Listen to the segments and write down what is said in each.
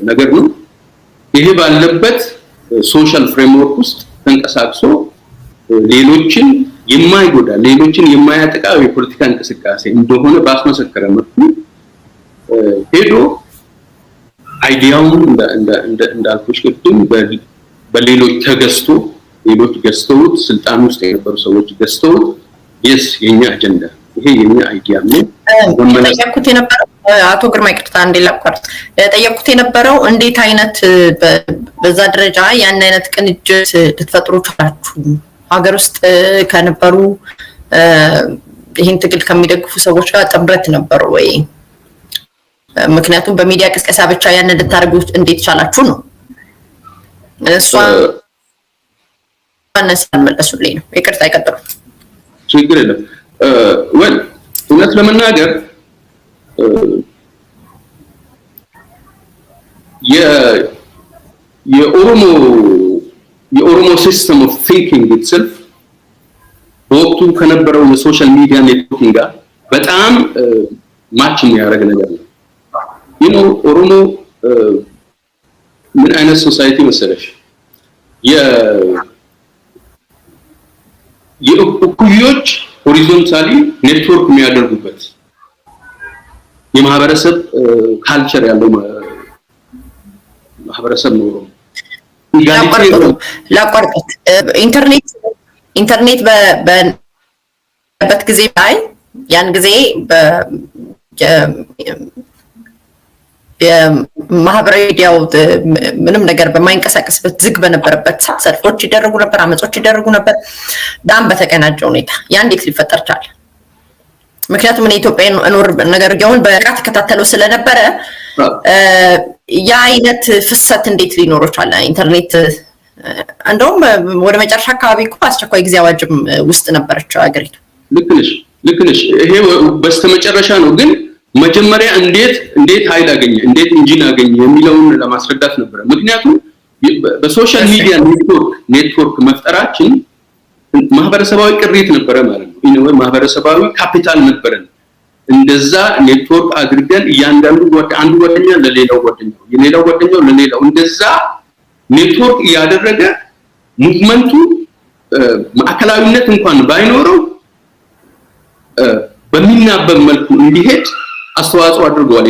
ነገር ነው ይሄ ባለበት ሶሻል ፍሬምወርክ ውስጥ ተንቀሳቅሶ ሌሎችን የማይጎዳ ሌሎችን የማያጠቃ የፖለቲካ እንቅስቃሴ እንደሆነ ባስመሰከረ መልኩ ሄዶ አይዲያውን እንዳልኩሽ ቅድም በሌሎች ተገዝቶ ሌሎች ገዝተውት ስልጣን ውስጥ የነበሩ ሰዎች ገዝተውት የኛ አጀንዳ ይሄ የኛ አይዲያ ነው ጠየቅኩት የነበረው አቶ ግርማ ይቅርታ እንዲላቋርጥ ጠየቅኩት የነበረው እንዴት አይነት በዛ ደረጃ ያን አይነት ቅንጅት ልትፈጥሩ ቻላችሁ ሀገር ውስጥ ከነበሩ ይሄን ትግል ከሚደግፉ ሰዎች ጋር ጥምረት ነበር ወይ ምክንያቱም በሚዲያ ቅስቀሳ ብቻ ያን ልታርጉ እንዴት ቻላችሁ ነው እሷ አነሳን መለሱልኝ ነው ይቅርታ ይቀጥሉ ችግር የለም ወል እውነት ለመናገር የኦሮሞ ሲስተም ኦፍ ቲንኪንግ itself በወቅቱ ከነበረው የሶሻል ሚዲያ ኔትወርኪንግ ጋር በጣም ማች የሚያደርግ ነገር ነው ኦሮሞ ምን አይነት ሶሳይቲ መሰለሽ የእኩዮች ሆሪዞንታሊ ኔትወርክ የሚያደርጉበት የማህበረሰብ ካልቸር ያለው ማህበረሰብ ነው ላቋርጥ ኢንተርኔት በበት ጊዜ ላይ ያን ጊዜ የማህበራዊ ሚዲያው ምንም ነገር በማይንቀሳቀስበት ዝግ በነበረበት ሰልፎች ይደረጉ ነበር አመጾች ይደረጉ ነበር ዳም በተቀናጀ ሁኔታ ያ እንዴት ሊፈጠር ቻለ ምክንያቱም እኔ ኢትዮጵያ እኖር ነገር ግን በቃት ተከታተለው ስለነበረ ያ አይነት ፍሰት እንዴት ሊኖር ቻለ ኢንተርኔት እንደውም ወደ መጨረሻ አካባቢ እኮ አስቸኳይ ጊዜ አዋጅም ውስጥ ነበረች ሀገሪቱ ልክ ነሽ ይሄ በስተመጨረሻ ነው ግን መጀመሪያ እንዴት ኃይል አገኘ እንዴት ኢንጂን አገኘ የሚለውን ለማስረዳት ነበር ምክንያቱም በሶሻል ሚዲያ ኔትወርክ መፍጠራችን ማህበረሰባዊ ቅሪት ነበረ ማለት ነው ማህበረሰባዊ ካፒታል ነበረ እንደዛ ኔትወርክ አድርገን እያንዳንዱ አንዱ ጓደኛ ለሌላው ጓደኛው የሌላው ጓደኛው ለሌላው እንደዛ ኔትወርክ ያደረገ ሙቭመንቱ ማዕከላዊነት እንኳን ባይኖረው በሚናበብ መልኩ እንዲሄድ አስተዋጽኦ አድርጓል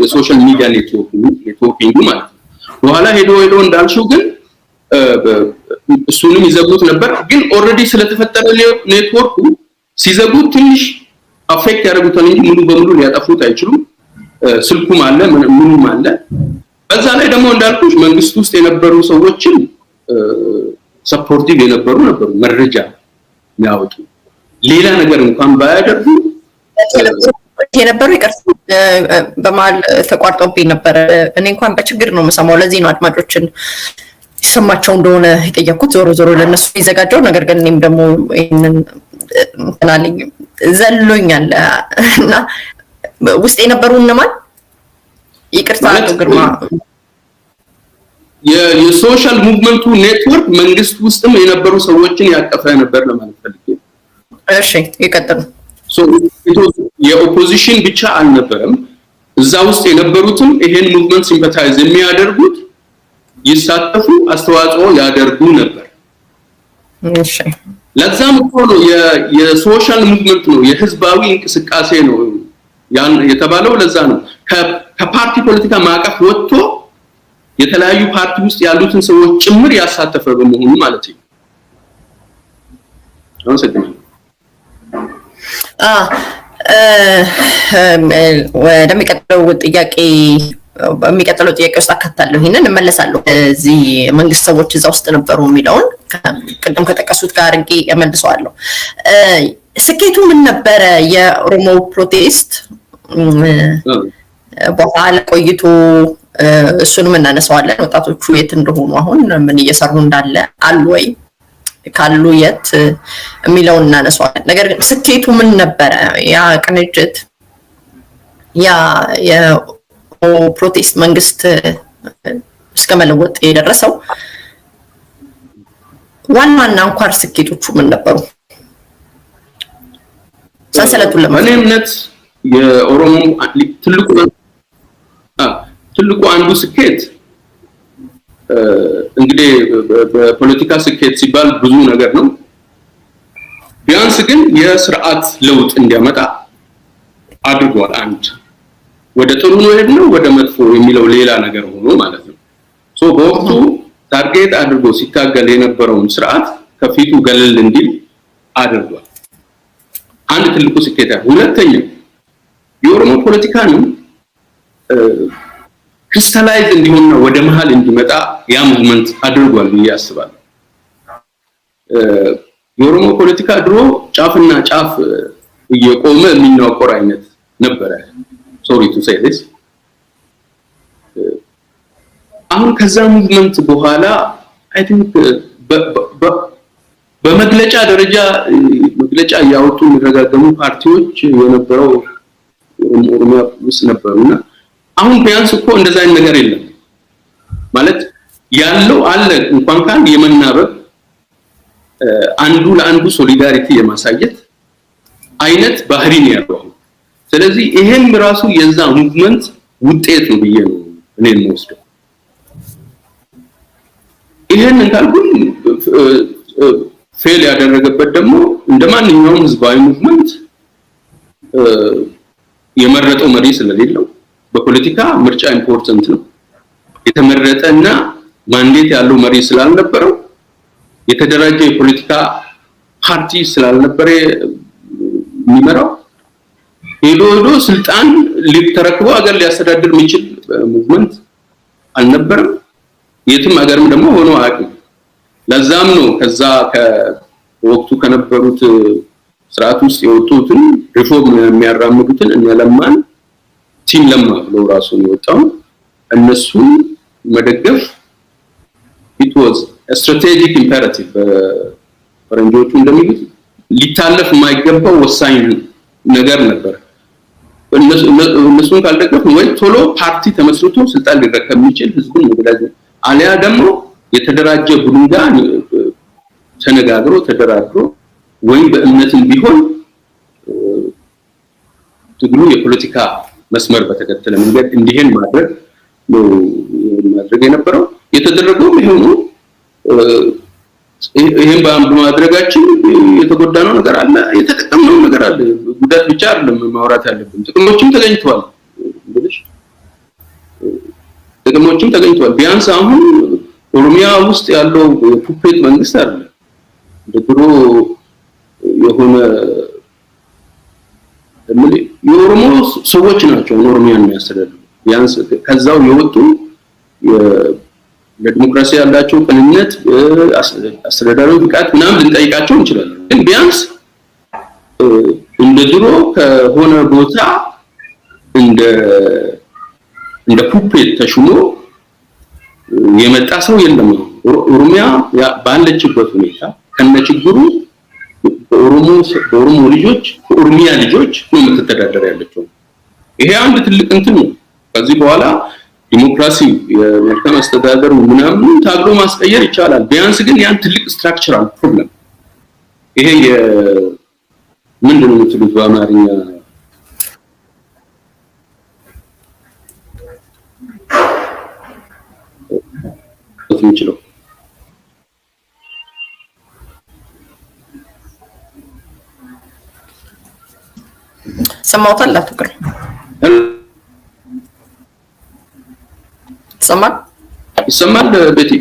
የሶሻል ሚዲያ ኔትወርኪንግ ማለት ነው በኋላ ሄዶ እንዳልሽው ግን እሱንም ይዘጉት ነበር ግን ኦሬዲ ስለተፈጠረ ኔትወርኩ ሲዘጉት ትንሽ አፌክት ያደርጉታል እንጂ ሙሉ በሙሉ ሊያጠፉት አይችሉም ስልኩም አለ ምንም አለ በዛ ላይ ደግሞ እንዳልኩሽ መንግስት ውስጥ የነበሩ ሰዎችን ሰፖርቲቭ የነበሩ መረጃ ያወጡ ሌላ ነገር እንኳን ባያደርጉ የነበሩ ይቀርስ በማል ተቋርጦብኝ ነበር እኔ እንኳን በችግር ነው መሰማው ለዚህ ነው አድማጮችን ይሰማቸው እንደሆነ የጠየቁት ዞሮ ለነሱ ይዘጋጀው ነገር ግን እኔም ደግሞ ይሄንን ተናልኝ ዘሎኛል እና ውስጥ የነበሩ እነማን ይቅርታ አቶ ግርማ የሶሻል ሙቭመንቱ ኔትወርክ መንግስት ውስጥም የነበሩ ሰዎችን ያቀፈ ነበር ለማለት ፈልጌ እሺ ይቀጥሉ የኦፖዚሽን ብቻ አልነበረም እዛ ውስጥ የነበሩትም ይሄን ሙቭመንት ሲምፓታይዝ የሚያደርጉት ይሳተፉ አስተዋጽኦ ያደርጉ ነበር እሺ ለዛም እኮ ነው የሶሻል ሙቭመንት ነው የህዝባዊ እንቅስቃሴ ነው ያን የተባለው ለዛ ነው ከፓርቲ ፖለቲካ ማዕቀፍ ወጥቶ የተለያዩ ፓርቲ ውስጥ ያሉትን ሰዎች ጭምር ያሳተፈ በመሆኑ ማለት ነው አመሰግናለሁ በሚቀጥለው ጥያቄ ውስጥ አካታለሁ ይሄንን እመለሳለሁ እዚህ መንግስት ሰዎች እዛ ውስጥ ነበሩ የሚለውን ቅድም ከጠቀሱት ጋር እንጂ እመልሰዋለሁ ስኬቱ ምን ነበረ የኦሮሞ ፕሮቴስት በኋላ ቆይቶ እሱንም እናነሳዋለን ወጣቶቹ የት እንደሆኑ አሁን ምን እየሰሩ እንዳለ አሉ ወይ ካሉ የት የሚለውን እናነሳዋለን ነገር ግን ስኬቱ ምን ነበረ ያ ቅንጅት ያ የፕሮቴስት መንግስት እስከመለወጥ የደረሰው ዋና አንኳር ስኬቶቹ ምን ነበሩ ሰንሰለቱን ለማለት እምነት የኦሮሞ ትልቁ ትልቁ አንዱ ስኬት እንግዲህ በፖለቲካ ስኬት ሲባል ብዙ ነገር ነው። ቢያንስ ግን የስርዓት ለውጥ እንዲያመጣ አድርጓል። አንድ ወደ ጥሩ ነው ሄድነው ወደ መጥፎ የሚለው ሌላ ነገር ሆኖ ማለት ነው። በወቅቱ ታርጌት አድርጎ ሲታገል የነበረውን ስርዓት ከፊቱ ገለል እንዲል አድርጓል። አንድ ትልቁ ስኬት። ሁለተኛው የኦሮሞ ፖለቲካንም ክሪስታላይዝ እንዲሆንና ወደ መሃል እንዲመጣ ያ ሙቭመንት አድርጓል ብዬ አስባለሁ። የኦሮሞ ፖለቲካ ድሮ ጫፍና ጫፍ እየቆመ የሚናቆር አይነት ነበረ። ሶሪ ቱ ሴይ ዲስ። አሁን ከዛ ሙቭመንት በኋላ አይ ቲንክ በመግለጫ ደረጃ መግለጫ ያወጡ የሚረጋገሙ ፓርቲዎች የነበረው ኦሮሚያ ውስጥ ነበሩና አሁን ቢያንስ እኮ እንደዛ አይነት ነገር የለም ማለት ያለው አለ እንኳን ካል የመናበብ አንዱ ለአንዱ ሶሊዳሪቲ የማሳየት አይነት ባህሪ ነው ያለው። ስለዚህ ይሄም ራሱ የዛ ሙቭመንት ውጤት ነው ብዬ ነው እኔ የምወስደው። ይሄን እንካልኩኝ ፌል ያደረገበት ደግሞ እንደማንኛውም ህዝባዊ ሙቭመንት የመረጠው መሪ ስለሌለው በፖለቲካ ምርጫ ኢምፖርታንት ነው። የተመረጠና ማንዴት ያለው መሪ ስላልነበረው የተደራጀ የፖለቲካ ፓርቲ ስላልነበረ የሚመራው ሄዶ ስልጣን ሊተረክበው ሀገር ሊያስተዳድር የሚችል ሙቭመንት አልነበረም። የትም ሀገርም ደግሞ ሆኖ አያውቅም። ለዛም ነው ከዛ ከወቅቱ ከነበሩት ስርዓት ውስጥ የወጡትን ሪፎርም የሚያራምዱትን እነለማን ቲም ለማ ብሎ ራሱን የወጣው እነሱን መደገፍ it was a strategic imperative ፈረንጆቹ እንደሚሉት ሊታለፍ የማይገባው ወሳኝ ነገር ነበር። እነሱን ካልደገፍ ወይ ቶሎ ፓርቲ ተመስርቶ ስልጣን ሊረከብ የሚችል ህዝብን መግደል አሊያ ደግሞ የተደራጀ ቡድን ጋር ተነጋግሮ ተደራድሮ ወይ በእምነትም ቢሆን ትግሉ የፖለቲካ መስመር በተከተለ መንገድ እንዲሄን ማድረግ ነው ማድረግ የነበረው። የተደረገው ይሄው ነው። ይሄን በማድረጋችን የተጎዳነው ነገር አለ፣ የተጠቀምነው ነገር አለ። ጉዳት ብቻ አይደለም ማውራት ያለብን፣ ጥቅሞችም ተገኝተዋል። ጥቅሞችም ተገኝተዋል። ቢያንስ አሁን ኦሮሚያ ውስጥ ያለው ፑፔት መንግስት አይደለም ድሮ የሆነ የኦሮሞ ሰዎች ናቸው ኦሮሚያን የሚያስተዳድሩ። ቢያንስ ከዛው የወጡ ለዲሞክራሲ ያላቸው ቅንነት አስተዳደራዊ ብቃት ምናምን ልንጠይቃቸው እንችላለን። ግን ቢያንስ እንደ ድሮ ከሆነ ቦታ እንደ ፑፔት ተሹሞ የመጣ ሰው የለም። ኦሮሚያ ባለችበት ሁኔታ ከነችግሩ በኦሮሞ ልጆች በኦሮሚያ ልጆች ነው የምትተዳደር ያለችው። ይሄ አንድ ትልቅ እንትን ነው። ከዚህ በኋላ ዲሞክራሲ የመልካም አስተዳደሩ ምናምን ታግሎ ማስቀየር ይቻላል። ቢያንስ ግን ያን ትልቅ ስትራክቸራል ፕሮብለም ይሄ ምንድን ነው የምትሉት በአማርኛ የሚችለው ሰማውታል አትቀር ይሰማል ቤቲ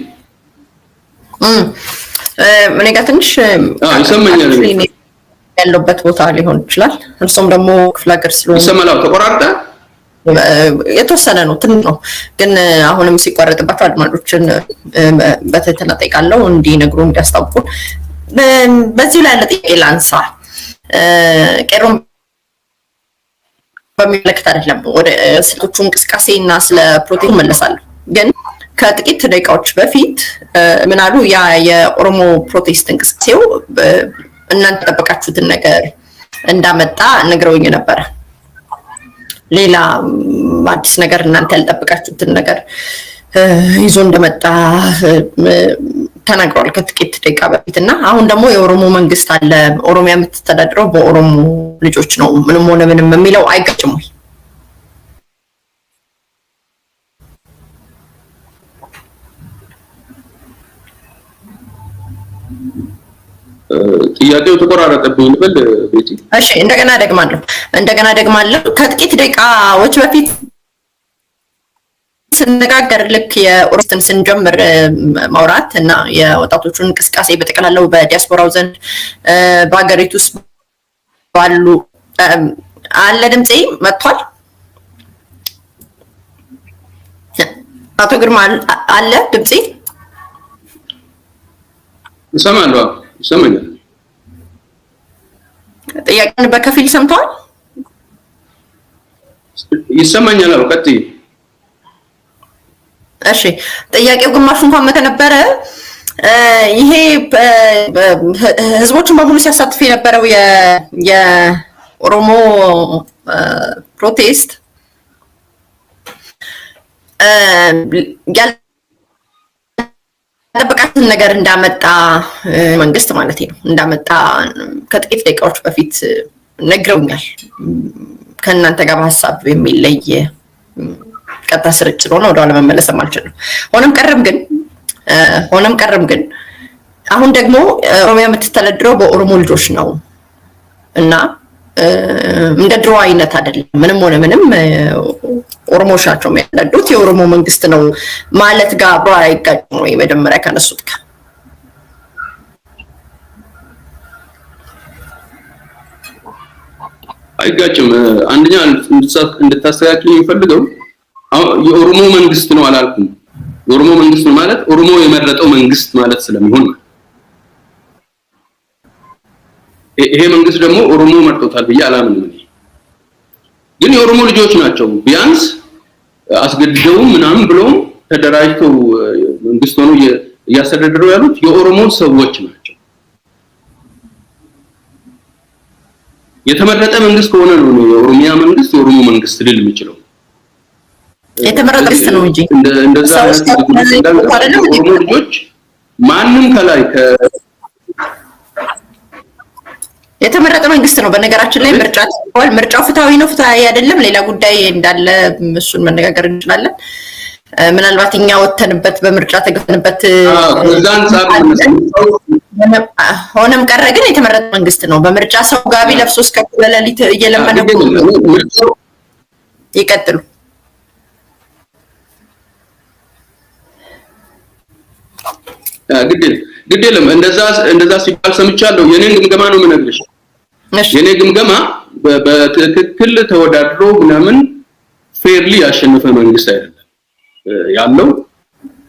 እኔ ጋር ትንሽ ይሰማኛል ያለበት ቦታ ሊሆን ይችላል። እርሱም ደግሞ ክፍለ ሀገር ስለሆነ ይሰማል። ተቆራርጠ የተወሰነ ነው ትንሽ ነው፣ ግን አሁንም ሲቋረጥባቸው አድማጮችን በትህትና ጠይቃለሁ እንዲነግሩ እንዲያስታውቁ። በዚህ ላይ ለጥያቄ ላንሳ። ቄሮም በሚመለከት አይደለም ወደ ሴቶቹ እንቅስቃሴ እና ስለ ፕሮቴስት መለሳለሁ። ግን ከጥቂት ደቂቃዎች በፊት ምን አሉ? ያ የኦሮሞ ፕሮቴስት እንቅስቃሴው እናንተ ጠበቃችሁትን ነገር እንዳመጣ ነግረውኝ ነበረ። ሌላ አዲስ ነገር እናንተ ያልጠበቃችሁትን ነገር ይዞ እንደመጣ ተናግረዋል ከጥቂት ደቂቃ በፊት። እና አሁን ደግሞ የኦሮሞ መንግስት አለ፣ ኦሮሚያ የምትተዳድረው በኦሮሞ ልጆች ነው ምንም ሆነ ምንም የሚለው አይገጭም ወይ? ጥያቄው ተቆራረጠብኝ ልበል ቤቲ? እሺ እንደገና ደግማለሁ ከጥቂት ደቂቃዎች በፊት ስንነጋገር ልክ የኦሮሞን ስንጀምር ማውራት እና የወጣቶቹን እንቅስቃሴ በጠቅላላው በዲያስፖራው ዘንድ በአገሪቱ ውስጥ ባሉ አለ ድምጼ መጥቷል። አቶ ግርማ አለ ድምጼ? ይሰማኛል። ጥያቄውን በከፊል ሰምተዋል? ይሰማኛል። ቀጥይ። እሺ ጥያቄው ግማሽ እንኳን መተነበረ ይሄ ህዝቦችን በሙሉ ሲያሳትፍ የነበረው የኦሮሞ ፕሮቴስት ያልጠበቃትን ነገር እንዳመጣ መንግስት ማለት ነው እንዳመጣ ከጥቂት ደቂቃዎች በፊት ነግረውኛል። ከእናንተ ጋር በሀሳብ የሚለይ ቀጥታ ስርጭት ነው ወደኋላ መመለስ አልችልም። ሆነም ቀረም ግን አሁን ደግሞ ኦሮሚያ የምትተዳደረው በኦሮሞ ልጆች ነው እና እንደ ድሮ አይነት አይደለም። ምንም ሆነ ምንም ኦሮሞዎች ናቸው የሚያስተዳድሩት የኦሮሞ መንግስት ነው ማለት ጋር አብሮ አይጋጭም ወይ? መጀመሪያ ከነሱት ጋር አይጋጭም። አንደኛ እንድታስተካክል የሚፈልገው የኦሮሞ መንግስት ነው አላልኩም። የኦሮሞ መንግስት ነው ማለት ኦሮሞ የመረጠው መንግስት ማለት ስለሚሆን ነው። ይሄ መንግስት ደግሞ ኦሮሞ መርጦታል ብዬ አላምንም። ግን የኦሮሞ ልጆች ናቸው ቢያንስ አስገድደው ምናምን ብለው ተደራጅተው መንግስት ሆነው እያስተዳደሩ ያሉት የኦሮሞ ሰዎች ናቸው። የተመረጠ መንግስት ከሆነ ነው የኦሮሚያ መንግስት የኦሮሞ መንግስት ልል የሚችለው። የተመረጠ መንግስት ነው እንጂ እንደዛ ኦሮሞ ልጆች ማንም ከላይ የተመረጠ መንግስት ነው። በነገራችን ላይ ምርጫው ፍትሃዊ ነው ፍትሃዊ አይደለም ሌላ ጉዳይ እንዳለ እሱን መነጋገር እንችላለን። ምናልባት እኛ ወተንበት በምርጫ ተገፈንበት ሆነም ቀረ ግን የተመረጠ መንግስት ነው። በምርጫ ሰው ጋቢ ለብሶ እስከ ለሊት እየለመነ ይቀጥሉ። ግዴለም እንደዛ ሲባል ሰምቻለሁ። የኔን ግምገማ ነው የምነግርሽ። የኔ ግምገማ በትክክል ተወዳድሮ ምናምን ፌርሊ ያሸነፈ መንግስት አይደለም ያለው።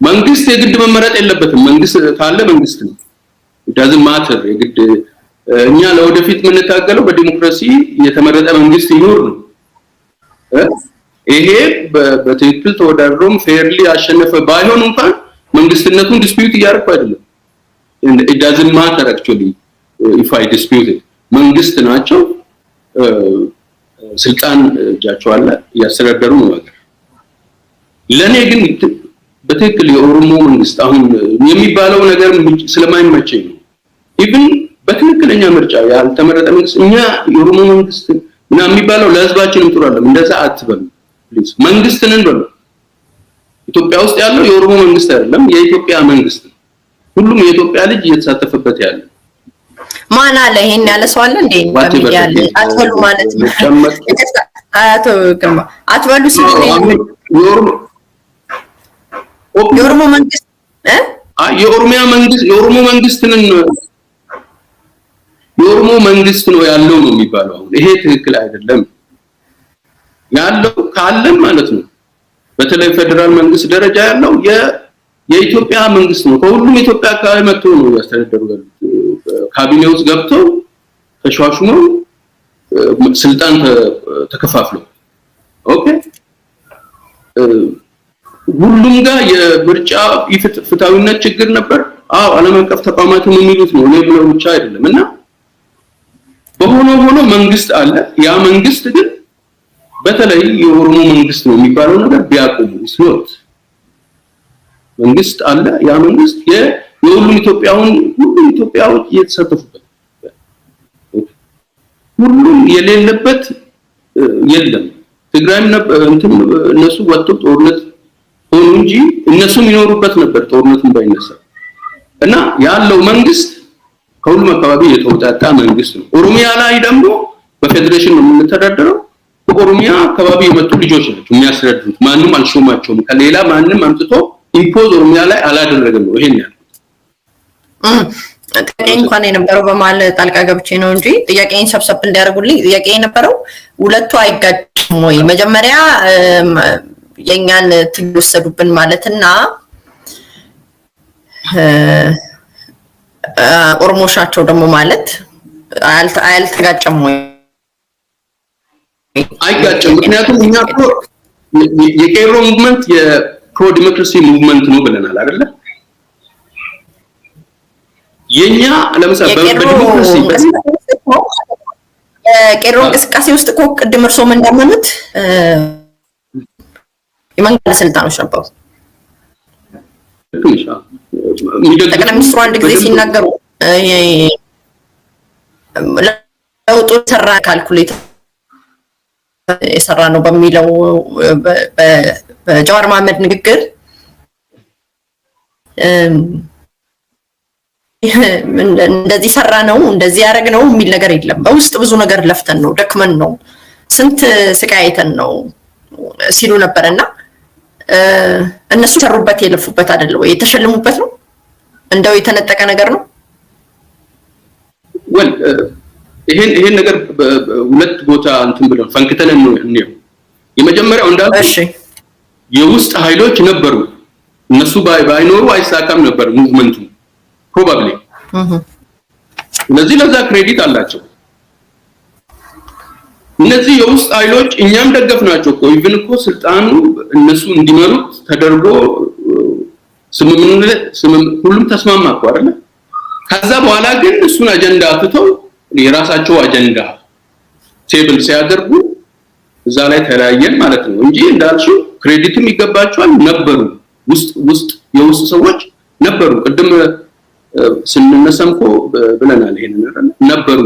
መንግስት የግድ መመረጥ የለበትም። መንግስት ካለ መንግስት ነው። ዳዝንት ማተር የግድ እኛ ለወደፊት የምንታገለው በዲሞክራሲ የተመረጠ መንግስት ይኖር ነው። ይሄ በትክክል ተወዳድሮም ፌርሊ ያሸነፈ ባይሆን እንኳን መንግስትነቱን ዲስፒዩት እያደረኩ አይደለም። it doesn't matter actually if I dispute it። መንግስት ናቸው ስልጣን እጃቸው አለ ያስተዳደሩ ነው ነገር። ለኔ ግን በትክክል የኦሮሞ መንግስት አሁን የሚባለው ነገር ስለማይመቸኝ ነው። ኢቭን በትክክለኛ ምርጫ ያልተመረጠ መንግስት እኛ የኦሮሞ መንግስት እና የሚባለው ለህዝባችንም ጥሩ አይደለም። እንደዛ አትበሉ ፕሊዝ። መንግስት ነን በሉ። ኢትዮጵያ ውስጥ ያለው የኦሮሞ መንግስት አይደለም የኢትዮጵያ መንግስት ነው። ሁሉም የኢትዮጵያ ልጅ እየተሳተፈበት ያለ ማን አለ? ይሄን ያለ ሰው አለ እንዴ? እንደሚያል አትበሉ ማለት ነው። አቶ ግርማ አትበሉ ሲል የኦሮሞ መንግስት የኦሮሚያ መንግስት የኦሮሞ መንግስትንን የኦሮሞ መንግስት ነው ያለው ነው የሚባለው። አሁን ይሄ ትክክል አይደለም። ያለው ካለም ማለት ነው በተለይ ፌደራል መንግስት ደረጃ ያለው የኢትዮጵያ መንግስት ነው። ከሁሉም የኢትዮጵያ አካባቢ መጥቶ ነው ያስተዳደሩ ያሉት። ካቢኔ ውስጥ ገብተው ተሿሹመው ስልጣን ተከፋፍለው ኦኬ። ሁሉም ጋር የምርጫ ፍትሃዊነት ችግር ነበር። ዓለም አቀፍ ተቋማትም የሚሉት ነው ነው ብለው ብቻ አይደለም። እና በሆነ መንግስት አለ። ያ መንግስት ግን በተለይ የኦሮሞ መንግስት ነው የሚባለው ነገር ቢያቆሙ ይስኖት መንግስት አለ። ያ መንግስት የሁሉም ኢትዮጵያዎች እየተሳተፉበት ሁሉም የሌለበት የለም። ትግራይም እነሱ ወጥተው ጦርነት ሆኑ እንጂ እነሱ የሚኖሩበት ነበር ጦርነቱን ባይነሳ። እና ያለው መንግስት ከሁሉም አካባቢ የተውጣጣ መንግስት ነው። ኦሮሚያ ላይ ደግሞ በፌዴሬሽን ነው የምንተዳደረው። በኦሮሚያ አካባቢ የመጡ ልጆች ናቸው የሚያስረዱት። ማንም አልሾማቸውም። ከሌላ ማንም አምጥቶ ኢምፖዝ ኦሮሚያ ላይ አላደረገም ነው ይሄን ያለው። ጥያቄ እንኳን የነበረው በማል ጣልቃ ገብቼ ነው እንጂ ጥያቄን ሰብሰብ እንዲያደርጉልኝ ጥያቄ የነበረው ሁለቱ አይጋጭም ወይ? መጀመሪያ የኛን ትግል ወሰዱብን ማለትና ኦሮሞዎች ናቸው ደግሞ ማለት አልተጋጨም ወይ? አይጋጭም። ምክንያቱም እኛ እኮ የቄሮ ሙቭመንት የፕሮ ዲሞክራሲ ሙቭመንት ነው ብለናል አይደለ? የኛ ለምሳሌ በዲሞክራሲ ቄሮ እንቅስቃሴ ውስጥ እኮ ቅድም እርሶም እንዳመኑት የመንግስት ባለስልጣኖች ነበሩ። ጠቅላይ ሚኒስትሩ አንድ ጊዜ ሲናገሩ ለውጡ ሰራ ካልኩሌት የሰራ ነው በሚለው በጀዋር መሐመድ ንግግር እንደዚህ ሰራ ነው እንደዚህ ያደረግ ነው የሚል ነገር የለም። በውስጥ ብዙ ነገር ለፍተን ነው ደክመን ነው ስንት ስቃይ አይተን ነው ሲሉ ነበርና እነሱ ሰሩበት የለፉበት አይደለም ወይ የተሸለሙበት ነው? እንደው የተነጠቀ ነገር ነው? ወል ይሄን ነገር ሁለት ቦታ እንትን ብለን ፈንክተን ነው እንየው። የመጀመሪያው እንዳልኩ የውስጥ ኃይሎች ነበሩ። እነሱ ባይኖሩ አይሳካም ነበር ሙቭመንቱ ፕሮባብሊ። ስለዚህ ለዛ ክሬዲት አላቸው። እነዚህ የውስጥ ኃይሎች እኛም ደገፍናቸው እኮ ኢቭን እኮ ስልጣኑ እነሱ እንዲመሩት ተደርጎ ሁሉም ተስማማ እኮ አይደል? ከዛ በኋላ ግን እሱን አጀንዳ አትተው የራሳቸው አጀንዳ ቴብል ሲያደርጉ እዛ ላይ ተለያየን ማለት ነው እንጂ እንዳልሽው ክሬዲትም ይገባቸዋል ነበሩ። ውስጥ የውስጥ ሰዎች ነበሩ። ቅድም ስንነሳም እኮ ብለናል ይሄንን አይደል? ነበሩ።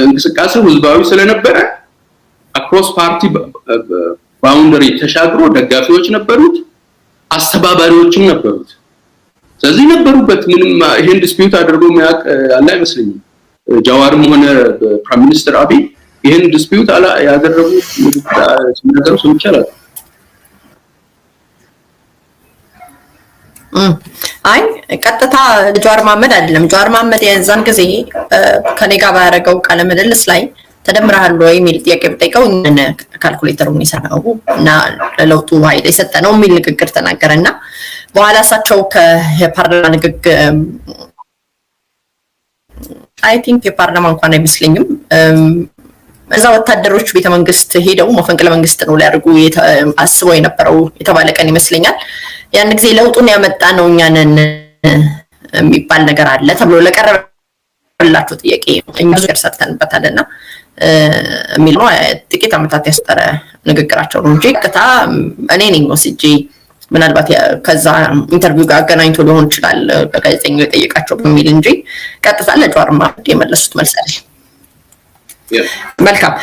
እንቅስቃሴው ህዝባዊ ስለነበረ አክሮስ ፓርቲ ባውንደሪ ተሻግሮ ደጋፊዎች ነበሩት፣ አስተባባሪዎችም ነበሩት። ስለዚህ ነበሩበት። ምንም ይሄን ዲስፒዩት አድርጎ የሚያውቅ አለ አይመስለኝም። ጃዋርም ሆነ ፕራይም ሚኒስተር አብይ ይሄን ዲስፒዩት ያደረጉ ነገሩ ሰምቻለሁ። አይ ቀጥታ ጃዋር መሐመድ አይደለም። ጃዋር መሐመድ የዛን ጊዜ ከኔ ጋር ባደረገው ቃለ ምልልስ ላይ ተደምረሃል ወይ የሚል ጥያቄ ብጠይቀው እነ ካልኩሌተሩን ይሰራው እና ለለውጡ ኃይል የሰጠነው የሚል ንግግር ተናገረና በኋላ እሳቸው ከፓርላማ ንግግር አይ ቲንክ የፓርላማ እንኳን አይመስለኝም እዛ ወታደሮች ቤተመንግስት ሄደው መፈንቅለ መንግስት ነው ሊያደርጉ አስበው የነበረው የተባለ ቀን ይመስለኛል። ያን ጊዜ ለውጡን ያመጣ ነው እኛንን የሚባል ነገር አለ ተብሎ ለቀረበላቸው ጥያቄ እኛ ብዙ ነገር ሰርተንበታልና የሚለው ጥቂት አመታት ያስጠረ ንግግራቸው ነው እንጂ ቀጥታ እኔ ነኝ ወስጄ ምናልባት ከዛ ኢንተርቪው ጋር አገናኝቶ ሊሆን ይችላል በጋዜጠኛው የጠየቃቸው በሚል እንጂ ቀጥታ ለጃዋር መሐመድ የመለሱት መልስ አይደለም። መልካም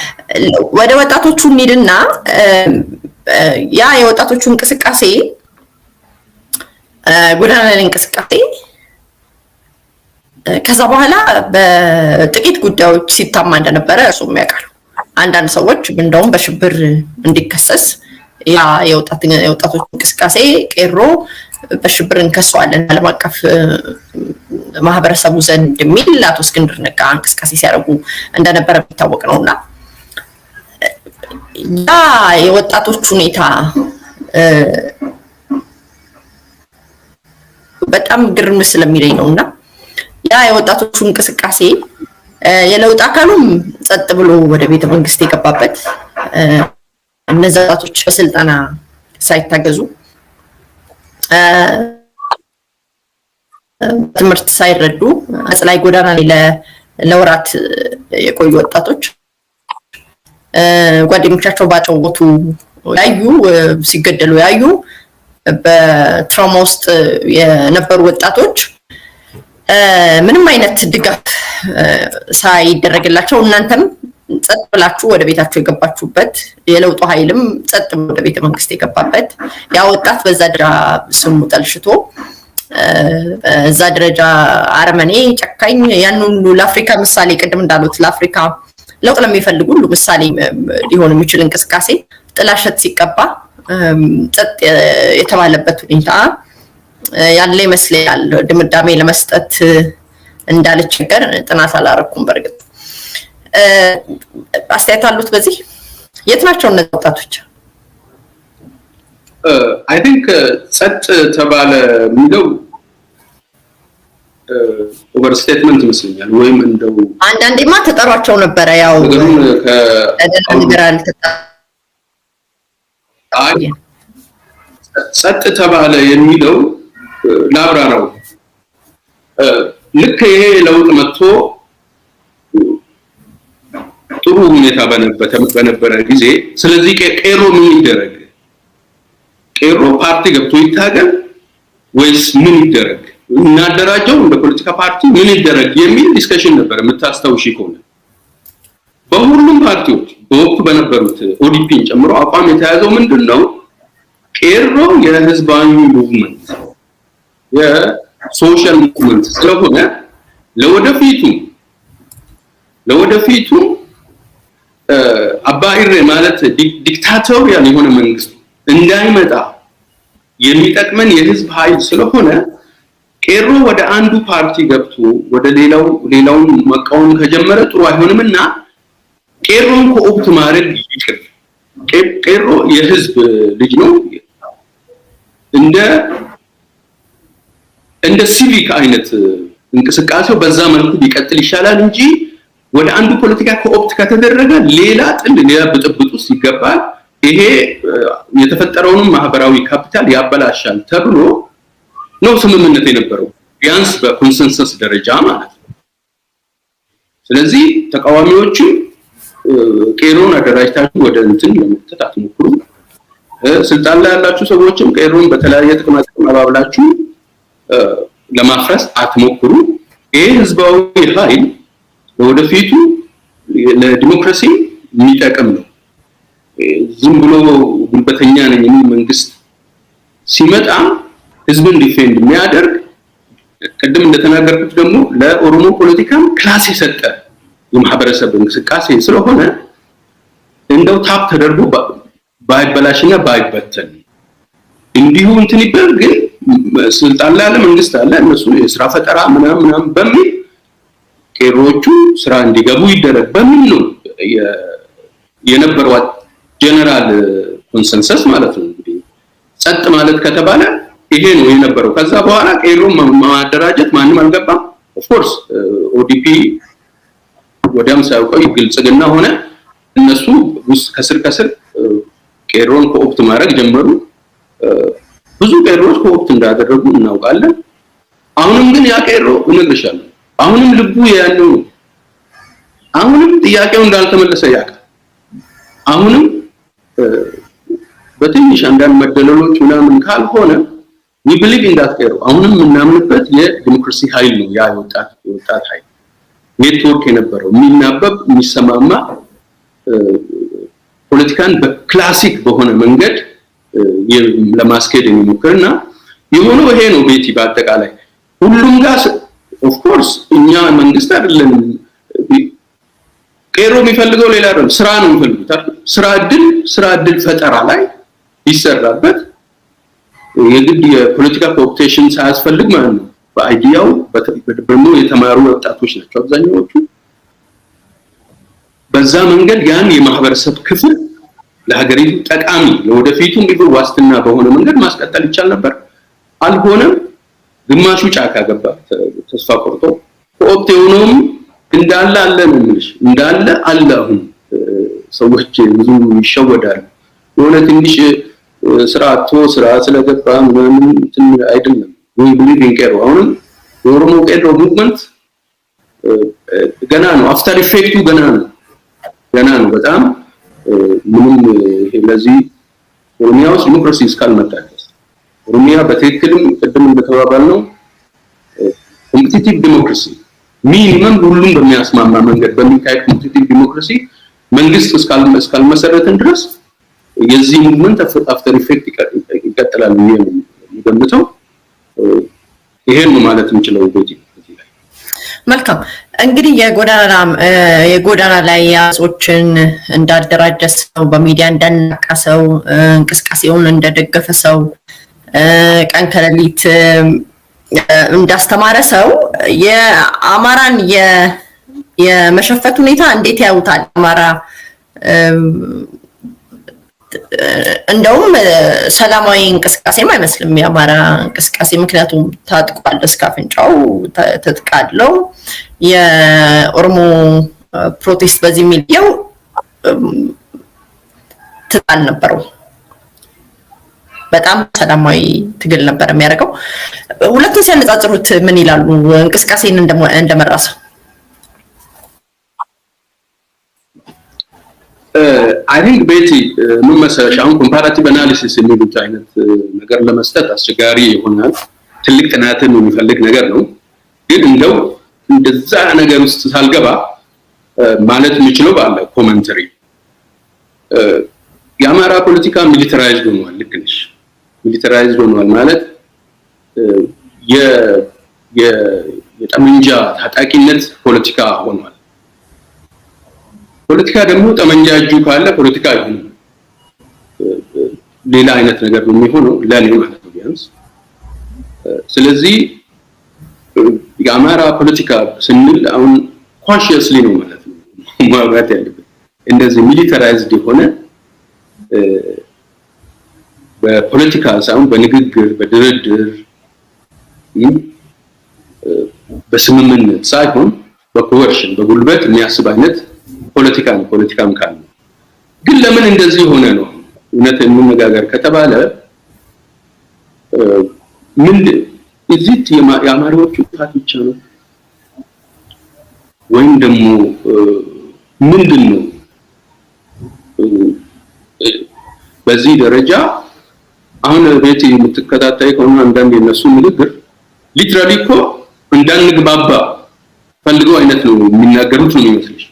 ወደ ወጣቶቹ እንሂድና ያ የወጣቶቹ እንቅስቃሴ ጎዳና ላይ እንቅስቃሴ ከዛ በኋላ በጥቂት ጉዳዮች ሲታማ እንደነበረ እሱም ያውቃል። አንዳንድ ሰዎች እንደውም በሽብር እንዲከሰስ ያ የወጣቶች እንቅስቃሴ ቄሮ በሽብር እንከሰዋለን ዓለም አቀፍ ማህበረሰቡ ዘንድ የሚል አቶ እስክንድር ነጋ እንቅስቃሴ ሲያደርጉ እንደነበረ የሚታወቅ ነውና ያ የወጣቶች ሁኔታ በጣም ግርም ስለሚለኝ ነውና ያ የወጣቶቹ እንቅስቃሴ የለውጥ አካሉም ጸጥ ብሎ ወደ ቤተ መንግስት የገባበት እነዛ ወጣቶች በስልጠና ሳይታገዙ ትምህርት ሳይረዱ አጽላይ ጎዳና ላይ ለወራት የቆዩ ወጣቶች ጓደኞቻቸው ባጨወቱ ያዩ ሲገደሉ ያዩ በትራውማ ውስጥ የነበሩ ወጣቶች ምንም አይነት ድጋፍ ሳይደረግላቸው እናንተም ጸጥ ብላችሁ ወደ ቤታችሁ የገባችሁበት የለውጡ ኃይልም ጸጥ ወደ ቤተ መንግስት የገባበት ያ ወጣት በዛ ደረጃ ስሙ ጠልሽቶ እዛ ደረጃ አርመኔ ጨካኝ ያን ሁሉ ለአፍሪካ ምሳሌ ቅድም እንዳሉት ለአፍሪካ ለውጥ ለሚፈልጉ ሁሉ ምሳሌ ሊሆን የሚችል እንቅስቃሴ ጥላሸት ሲቀባ ጸጥ የተባለበት ሁኔታ ያለ ይመስላል። ድምዳሜ ለመስጠት እንዳልቸገር ጥናት አላረኩም። በርግጥ አስተያየት አሉት በዚህ የት ናቸው እነዚህ ወጣቶች? I think ጸጥ ተባለ የሚለው ኦቨርስቴትመንት ይመስለኛል። ወይም እንደው አንዳንዴማ ተጠሯቸው ነበረ ያው ጸጥ ተባለ የሚለው ላብራራው። ልክ ይሄ ለውጥ መጥቶ ጥሩ ሁኔታ በነበረ ጊዜ ስለዚህ ቄሮ ምን ይደረግ፣ ቄሮ ፓርቲ ገብቶ ይታገል ወይስ ምን ይደረግ፣ እናደራጀው እንደ ፖለቲካ ፓርቲ ምን ይደረግ የሚል ዲስከሽን ነበር። የምታስተውሺ ከሆነ በሁሉም ፓርቲዎች በወቅቱ በነበሩት ኦዲፒን ጨምሮ አቋም የተያዘው ምንድነው? ቄሮ የህዝባዊ ሙቭመንት የሶሻል ሙቭመንት ስለሆነ ለወደፊቱ አባይሬ ማለት ዲክታቶሪያል የሆነ መንግስት እንዳይመጣ የሚጠቅመን የህዝብ ኃይል ስለሆነ ቄሮ ወደ አንዱ ፓርቲ ገብቶ ወደ ሌላውን መቃወም ከጀመረ ጥሩ አይሆንምና ቄሮን ኮኦፕት ማድረግ ይችላል። ቄሮ የህዝብ ልጅ ነው። እንደ ሲቪክ አይነት እንቅስቃሴው በዛ መልኩ ቢቀጥል ይሻላል እንጂ ወደ አንዱ ፖለቲካ ኮኦፕት ከተደረገ ሌላ ብጥብጥ ውስጥ ይገባል። ይሄ የተፈጠረውን ማህበራዊ ካፒታል ያበላሻል ተብሎ ነው ስምምነት የነበረው ቢያንስ በኮንሰንሰስ ደረጃ ማለት ነው። ስለዚህ ተቃዋሚዎችም ቄሮን አደራጅታችሁ ወደ እንትን ለመክተት አትሞክሩ፣ ስልጣን ላይ ያላችሁ ሰዎችም ቄሮን በተለያየ ጥቅም አባብላችሁ ለማፍረስ አትሞክሩ። ይሄ ህዝባዊ ኃይል ለወደፊቱ ለዲሞክራሲ የሚጠቅም ነው። ዝም ብሎ ጉልበተኛ ነኝ የሚል መንግስት ሲመጣ ህዝብን ዲፌንድ የሚያደርግ ቀደም እንደተናገርኩት ደግሞ ለኦሮሞ ፖለቲካም ክላስ የሰጠ የማህበረሰብ እንቅስቃሴ ስለሆነ እንደው ታፕ ተደርጎ ባይበላሽና ባይበተን እንዲሁ እንትን ይበል። ግን ስልጣን ላይ ያለ መንግስት አለ፣ እነሱ የስራ ፈጠራ ምናምን በሚል ቄሮቹ ስራ እንዲገቡ ይደረግ በሚል ነው የነበረው ጀነራል ኮንሰንሰስ ማለት ነው። እንግዲህ ጸጥ ማለት ከተባለ ይሄ ነው የነበረው። ከዛ በኋላ ቄሮ ማደራጀት ማንም አልገባም። ኦፍ ኮርስ ኦዲፒ ወዲያም ሳይቆይ ግልጽግና ሆነ። እነሱ ከስር ቄሮን ኮኦፕት ማድረግ ጀመሩ። ብዙ ቄሮች ኮኦፕት እንዳደረጉ እናውቃለን። አሁንም ግን ያ ቄሮ እነግርሻለሁ አሁንም ልቡ ያለው አሁንም ጥያቄው እንዳልተመለሰ ያውቃል። አሁንም በትንሽ አንዳንድ መደለሎች ምናምን ካልሆነ we believe in that ቄሮ አሁንም እናምንበት የዲሞክራሲ ኃይል ነው። ያ የወጣት ኃይል ኔትወርክ የነበረው የሚናበብ የሚሰማማ ፖለቲካን በክላሲክ በሆነ መንገድ ለማስኬድ የሚሞክርና የሆነው ይሄ ነው። ቤቲ በአጠቃላይ ሁሉም ጋር ኦፍ ኮርስ እኛ መንግስት አይደለም ቄሮ የሚፈልገው ሌላ አይደለም፣ ስራ ነው የሚፈልጉት አይደል? ስራ እድል ፈጠራ ላይ ይሰራበት የግድ የፖለቲካ ኮኦፕቴሽን ሳያስፈልግ ማለት ነው። በአይዲያው ደግሞ የተማሩ ወጣቶች ናቸው አብዛኛዎቹ። በዛ መንገድ ያን የማህበረሰብ ክፍል ለሀገሪቱ ጠቃሚ ለወደፊቱ እንዲሁ ዋስትና በሆነ መንገድ ማስቀጠል ይቻል ነበር። አልሆነም። ግማሹ ጫካ ገባ ተስፋ ቆርጦ። ኮኦፕት የሆነውም እንዳለ አለ ነው የምልሽ፣ እንዳለ አለ። አሁን ሰዎች ብዙ ይሸወዳሉ። የሆነ ትንሽ ስራ ስለገባ ምናምን እንትን አይደለም። ወይ believe in ቄሮ አሁንም የኦሮሞ ቄሮ ሙቭመንት ገና ነው። አፍተር ኢፌክቱ ገና ነው በጣም ምንም ለዚህ ኦሮሚያ ውስጥ ዲሞክራሲ እስካልመጣ ድረስ ኦሮሚያ በትክክልም ቅድም እንደተባባልነው ኮምፒቲቲቭ ዲሞክራሲ ሚኒመም ሁሉም በሚያስማማ መንገድ በሚካሄድ ኮምፒቲቲቭ ዲሞክራሲ መንግስት እስካልመሰረትን ድረስ የዚህ ሙቭመንት አፍተር ኢፌክት ይቀጥላል ብዬ ነው የምገምተው። ይሄን ማለት እንችላለን እንግዲህ መልካም እንግዲህ የጎዳና ላይ ያጾችን እንዳደራጀ ሰው በሚዲያ እንዳናቀሰው እንቅስቃሴውን እንደደገፈ ሰው ቀን ከሌሊት እንዳስተማረ ሰው የአማራን የመሸፈት ሁኔታ እንዴት ያዩታል? አማራ እንደውም ሰላማዊ እንቅስቃሴም አይመስልም የአማራ እንቅስቃሴ፣ ምክንያቱም ታጥቋል እስከ አፍንጫው ተጥቃለው። የኦሮሞ ፕሮቴስት በዚህ ሚዲያው ትጣል ነበረው። በጣም ሰላማዊ ትግል ነበር የሚያደርገው። ሁለቱን ሲያነጻጽሩት ምን ይላሉ? እንቅስቃሴን እንደመራሰው I think ቤቲ ምን መሰለሽ አሁን ኮምፓራቲቭ አናሊሲስ የሚሉት አይነት ነገር ለመስጠት አስቸጋሪ ይሆናል። ትልቅ ጥናትን የሚፈልግ ነገር ነው። ግን እንደው እንደዛ ነገር ውስጥ ሳልገባ ማለት የምችለው ባለ ኮሜንተሪ የአማራ ፖለቲካ ሚሊታራይዝድ ሆኗል። ልክ ነሽ። ሚሊታራይዝድ ሆኗል ማለት የጠመንጃ ታጣቂነት ፖለቲካ ሆኗል። ፖለቲካ ደግሞ ጠመንጃ እጁ ካለ ፖለቲካ አይሆንም። ሌላ አይነት ነገር ነው የሚሆነው ለኔ ማለት ነው ቢያንስ። ስለዚህ የአማራ ፖለቲካ ስንል አሁን ኮንሺየስሊ ነው ማለት ነው ማውራት ያለበት። እንደዚህ ሚሊታራይዝድ የሆነ በፖለቲካ ሳይሆን በንግግር በድርድር በስምምነት ሳይሆን በኮቨርሽን በጉልበት የሚያስብ አይነት ፖለቲካም ካለ ግን ለምን እንደዚህ ሆነ ነው እውነት የምንነጋገር ከተባለ ምን እዚህ የአማራዎቹ ጥፋት ብቻ ነው ወይም ደግሞ ምንድነው በዚህ ደረጃ አሁን ቤት የምትከታተይ ከሆነ አንዳንድ የነሱ ንግግር ሊትራሊ እኮ እንዳንግባባ ፈልገው አይነት ነው የሚናገሩት ነው የሚመስልሽ።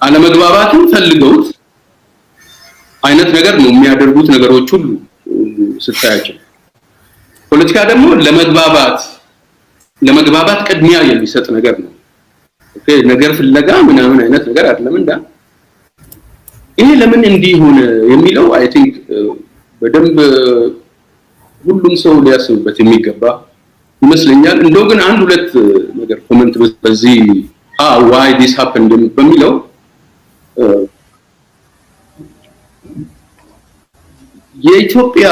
አለመግባባትን ፈልገውት አይነት ነገር ነው የሚያደርጉት ነገሮች ሁሉ ስታያቸው። ፖለቲካ ደግሞ ለመግባባት ቅድሚያ የሚሰጥ ነገር ነው። ኦኬ ነገር ፍለጋ ምናምን አይነት ነገር አይደለም እንዳ ይሄ ለምን እንዲህ ሆነ የሚለው አይ ቲንክ በደንብ ሁሉም ሰው ሊያስብበት የሚገባ ይመስለኛል። እንደው ግን አንድ ሁለት ነገር ኮሜንት በዚህ why this happened በሚለው የኢትዮጵያ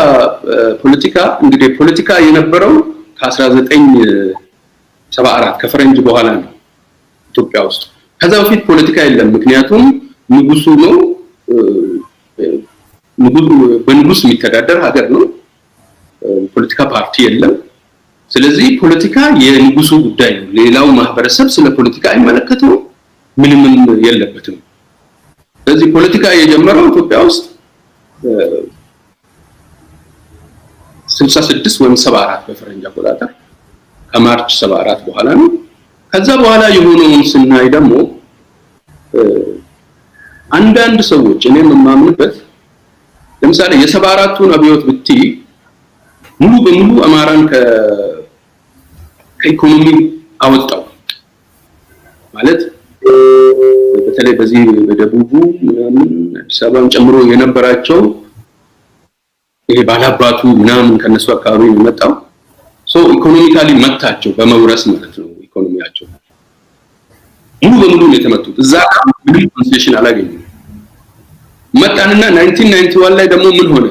ፖለቲካ እንግዲህ ፖለቲካ የነበረው ከ1974 ከፈረንጅ በኋላ ነው ኢትዮጵያ ውስጥ። ከዛ በፊት ፖለቲካ የለም። ምክንያቱም ንጉሱ ነው በንጉስ የሚተዳደር ሀገር ነው። ፖለቲካ ፓርቲ የለም። ስለዚህ ፖለቲካ የንጉሱ ጉዳይ ነው። ሌላው ማህበረሰብ ስለ ፖለቲካ አይመለከተው ምንም የለበትም። ስለዚህ ፖለቲካ የጀመረው ኢትዮጵያ ውስጥ 66 ወይም 74 በፈረንጅ አቆጣጠር ከማርች 74 በኋላ ነው። ከዛ በኋላ የሆነውን ስናይ ደግሞ አንዳንድ ሰዎች እኔም የማምንበት ለምሳሌ የ74ቱን አብዮት ብቲ ሙሉ በሙሉ አማራን ከኢኮኖሚ አወጣው ማለት በተለይ በዚህ በደቡቡ ምናምን አዲስ አበባን ጨምሮ የነበራቸው ይሄ ባላባቱ ምናምን ከነሱ አካባቢ የመጣው ኢኮኖሚካሊ መታቸው በመውረስ ማለት ነው። ኢኮኖሚያቸው ሙሉ በሙሉ ነው የተመቱት። እዛ ምንም ኮንሴሽን አላገኙም። መጣንና 1991 ላይ ደግሞ ምን ሆነ?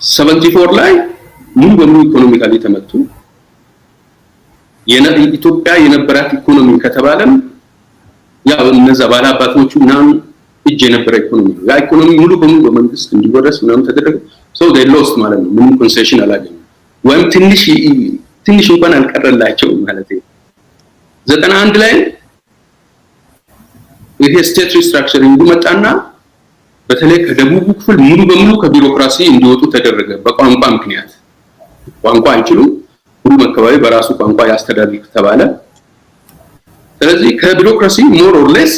74 ላይ ሙሉ በሙሉ ኢኮኖሚካሊ ተመቱ። ኢትዮጵያ የነበራት ኢኮኖሚ ከተባለም ያው እነዛ ባላባቶቹ ምናምን እጅ የነበረ ኢኮኖሚ ነው። ያ ኢኮኖሚ ሙሉ በሙሉ በመንግስት እንዲወረስ ምናምን ተደረገ። they lost ማለት ነው። ምንም ኮንሴሽን አላገኙም ወይም ትንሽ እንኳን አልቀረላቸው ማለት ነው። 91 ላይ ይሄ ስቴት ሪስትራክቸሪንግ መጣና በተለይ ከደቡቡ ክፍል ሙሉ በሙሉ ከቢሮክራሲ እንዲወጡ ተደረገ። በቋንቋ ምክንያት ቋንቋ አይችሉም፣ ሁሉ አካባቢ በራሱ ቋንቋ ያስተዳድር ተባለ። ስለዚህ ከቢሮክራሲ ሞር ኦር ሌስ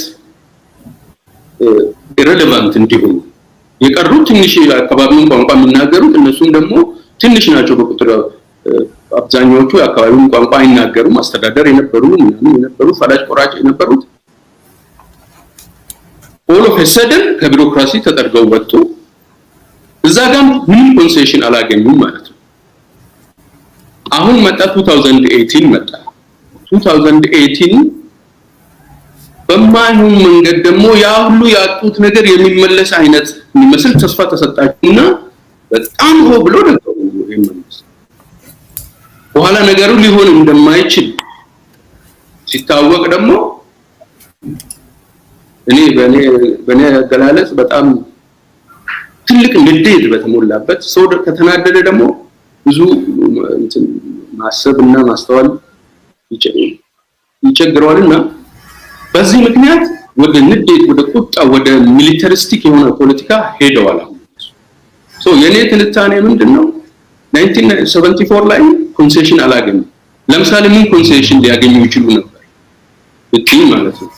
ኢሬሌቫንት እንዲሆኑ የቀሩት ትንሽ አካባቢውን ቋንቋ የሚናገሩት እነሱም ደግሞ ትንሽ ናቸው በቁጥር አብዛኛዎቹ አካባቢውን ቋንቋ አይናገሩም አስተዳደር የነበሩ ፈላጭ ቆራጭ የነበሩት all of a sudden ከቢሮክራሲ ተጠርገው ወጡ እዛ ጋር ምንም ኮንሴሽን አላገኙም ማለት ነው አሁን መጣ 2018 መጣ 2018 በማይሆን መንገድ ደግሞ ያ ሁሉ ያጡት ነገር የሚመለስ አይነት የሚመስል ተስፋ ተሰጣችሁና በጣም ሆ ብሎ ነገሩ ይመለስ በኋላ ነገሩ ሊሆን እንደማይችል ሲታወቅ ደግሞ እኔ በኔ አገላለጽ በጣም ትልቅ ንዴት በተሞላበት ሰው ከተናደደ ደግሞ ብዙ ማሰብና ማስተዋል ይቸግረዋልና በዚህ ምክንያት ወደ ንዴት ወደ ቁጣ ወደ ሚሊታሪስቲክ የሆነ ፖለቲካ ሄደዋል ሶ የኔ ትንታኔ ምንድነው 1974 ላይ ኮንሴሽን አላገኙ ለምሳሌ ምን ኮንሴሽን ሊያገኙ ይችላሉ ነበር እዚህ ማለት ነው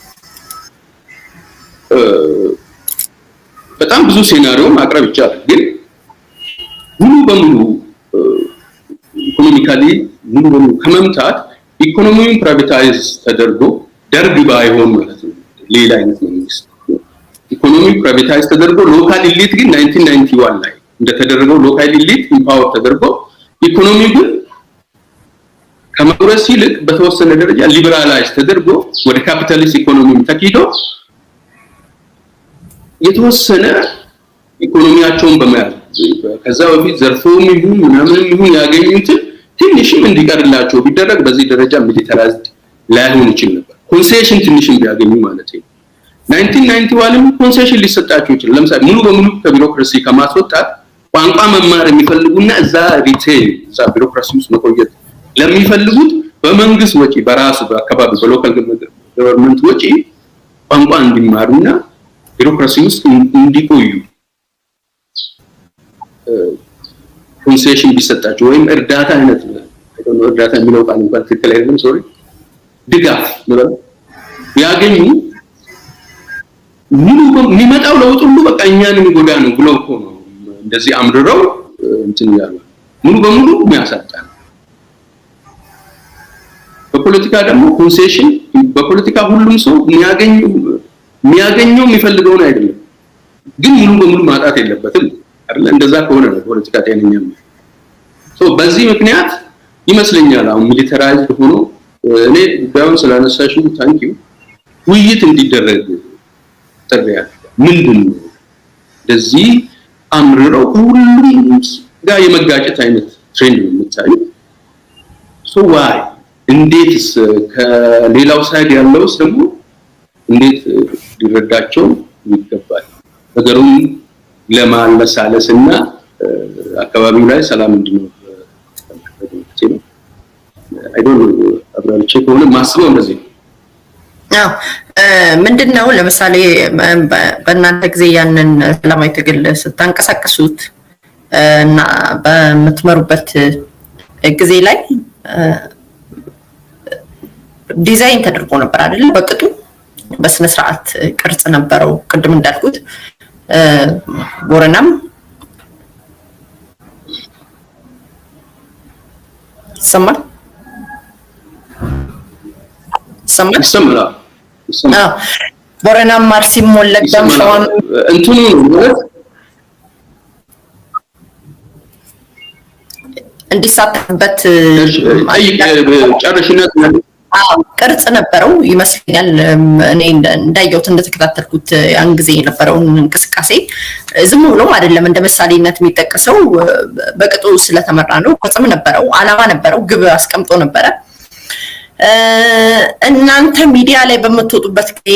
በጣም ብዙ ሴናሪዮ ማቅረብ ይቻላል ግን ሙሉ በሙሉ ኢኮኖሚካሊ ሙሉ በሙሉ ከመምታት ኢኮኖሚውን ፕራይቬታይዝ ተደርጎ ደርግ ባይሆን ማለት ነው ሌላ አይነት መንግስት ኢኮኖሚው ፕራይቬታይዝ ተደርጎ ሎካል ኢሊት ግን 1991 ላይ እንደተደረገው ሎካል ኢሊት ኢምፓወር ተደርጎ ኢኮኖሚው ግን ከመውረስ ይልቅ በተወሰነ ደረጃ ሊበራላይዝ ተደርጎ ወደ ካፒታሊስት ኢኮኖሚ ተኪዶ የተወሰነ ኢኮኖሚያቸውን በመያዝ ከዛ በፊት ዘርፎም ይሁን ምናምን ይሁን ያገኙት ትንሽም እንዲቀርላቸው ቢደረግ በዚህ ደረጃ ሚሊታራይዝድ ላይሆን ይችላል ነበር ኮንሴሽን ትንሽም ቢያገኙ ማለት ነው 1991 ኮንሴሽን ሊሰጣቸው ይችላል ለምሳሌ ሙሉ በሙሉ ከቢሮክራሲ ከማስወጣት ቋንቋ መማር የሚፈልጉና እዛ ሪቴል እዛ ቢሮክራሲ ውስጥ መቆየት ለሚፈልጉት በመንግስት ወጪ በራሱ በአካባቢ በሎካል ገቨርንመንት ወጪ ቋንቋ እንዲማሩና ቢሮክራሲ ውስጥ እንዲቆዩ ኮንሴሽን ቢሰጣቸው ወይም እርዳታ አይነት ነው እርዳታ የሚለው ቃል እንኳን ትክክል አይደለም ሶሪ ድጋፍ ነው ያገኙ ሙሉ የሚመጣው ለውጥ ሁሉ በቃ እኛን የሚጎዳ ነው ብለው እኮ ነው እንደዚህ አምርረው እንትን ያሉ ሙሉ በሙሉ የሚያሳጣ በፖለቲካ ደግሞ ኮንሴሽን በፖለቲካ ሁሉም ሰው የሚያገኘው የሚፈልገውን አይደለም ግን ሙሉ በሙሉ ማጣት የለበትም አይደል እንደዛ ከሆነ ነው ፖለቲካ ጤነኛ ነው ሶ በዚህ ምክንያት ይመስለኛል አሁን ሚሊታራይዝድ ሆኖ እኔ ዳውን ስላነሳሽው ታንኪዩ ውይይት እንዲደረግ ተደረገ ምንድነው ለዚህ አምርረው ሁሉም ጋር የመጋጨት አይነት ትሬንድ ነው የምታዩት ሶ ዋይ እንዴትስ ከሌላው ሳይድ ያለውስ ደግሞ እንዴት ሊረዳቸው ይገባል ነገሩን ለማለሳለስና አካባቢው ላይ ሰላም እንዲኖር አይ ዶንት ኖ አብራርቼ ከሆነ ማስበው እንደዚህ ነው ምንድነው ለምሳሌ በእናንተ ጊዜ ያንን ሰላማዊ ትግል ስታንቀሳቀሱት እና በምትመሩበት ጊዜ ላይ ዲዛይን ተደርጎ ነበር አይደል በቅጡ በስነ ስርዓት ቅርጽ ነበረው ቅድም እንዳልኩት ቦረናም ሰማል ቦረናም ማርሲም ወለጋም ሸዋም እንትኑ ነው እንዲሳተፍበት ጨርሽነት ቅርጽ ነበረው ይመስለኛል እኔ እንዳየሁት እንደተከታተልኩት ያን ጊዜ የነበረውን እንቅስቃሴ ዝም ብሎም አይደለም እንደ ምሳሌነት የሚጠቀሰው በቅጡ ስለተመራ ነው ቅርጽም ነበረው አላማ ነበረው ግብ አስቀምጦ ነበረ እናንተ ሚዲያ ላይ በመተወጡበት ጊዜ